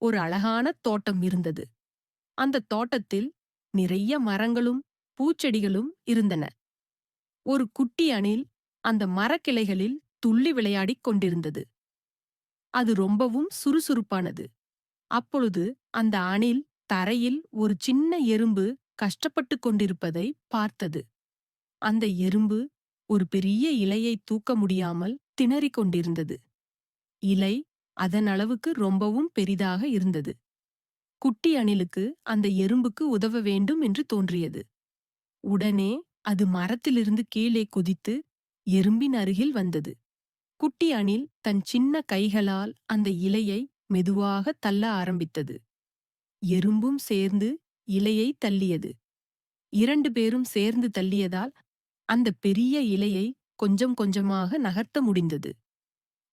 ஒரு அழகான தோட்டம் இருந்தது. அந்த தோட்டத்தில் நிறைய மரங்களும் பூச்செடிகளும் இருந்தன. ஒரு குட்டி அணில் அந்த மரக்கிளைகளில் துள்ளி விளையாடிக் கொண்டிருந்தது. அது ரொம்பவும் சுறுசுறுப்பானது. அப்பொழுது அந்த அணில் தரையில் ஒரு சின்ன எறும்பு கஷ்டப்பட்டுக் கொண்டிருப்பதை பார்த்தது. அந்த எறும்பு ஒரு பெரிய இலையை தூக்க முடியாமல் திணறிக் கொண்டிருந்தது. இலை அதன் அளவுக்கு ரொம்பவும் பெரிதாக இருந்தது. குட்டி அணிலுக்கு அந்த எறும்புக்கு உதவ வேண்டும் என்று தோன்றியது. உடனே அது மரத்திலிருந்து கீழே குதித்து எறும்பின் அருகில் வந்தது. குட்டி அணில் தன் சின்ன கைகளால் அந்த இலையை மெதுவாக தள்ள ஆரம்பித்தது. எறும்பும் சேர்ந்து இலையை தள்ளியது. 2 பேரும் சேர்ந்து தள்ளியதால் அந்த பெரிய இலையை கொஞ்சம் கொஞ்சமாக நகர்த்த முடிந்தது.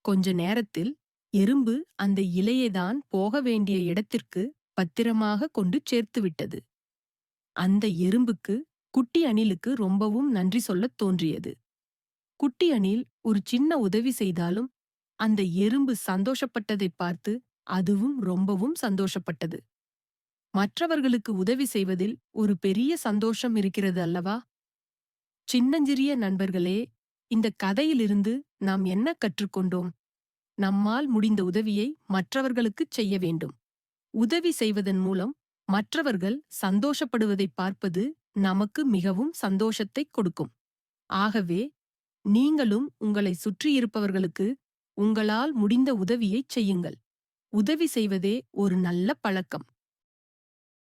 கொஞ்ச நேரத்தில் எறும்பு அந்த இலையைதான் போக வேண்டிய இடத்திற்கு பத்திரமாக கொண்டு சேர்த்துவிட்டது. அந்த எறும்புக்கு குட்டி அணிலுக்கு ரொம்பவும் நன்றி சொல்லத் தோன்றியது. குட்டி அணில் ஒரு சின்ன உதவி செய்தாலும் அந்த எறும்பு சந்தோஷப்பட்டதைப் பார்த்து அதுவும் ரொம்பவும் சந்தோஷப்பட்டது. மற்றவர்களுக்கு உதவி செய்வதில் ஒரு பெரிய சந்தோஷம் இருக்கிறது அல்லவா? சின்னஞ்சிறிய நண்பர்களே, இந்த கதையிலிருந்து நாம் என்ன கற்றுக்கொண்டோம்? நம்மால் முடிந்த உதவியை மற்றவர்களுக்குச் செய்ய வேண்டும். உதவி செய்வதன் மூலம் மற்றவர்கள் சந்தோஷப்படுவதைப் பார்ப்பது நமக்கு மிகவும் சந்தோஷத்தைக் கொடுக்கும். ஆகவே, நீங்களும் உங்களை சுற்றியிருப்பவர்களுக்கு உங்களால் முடிந்த உதவியைச் செய்யுங்கள். உதவி செய்வதே ஒரு நல்ல பழக்கம்.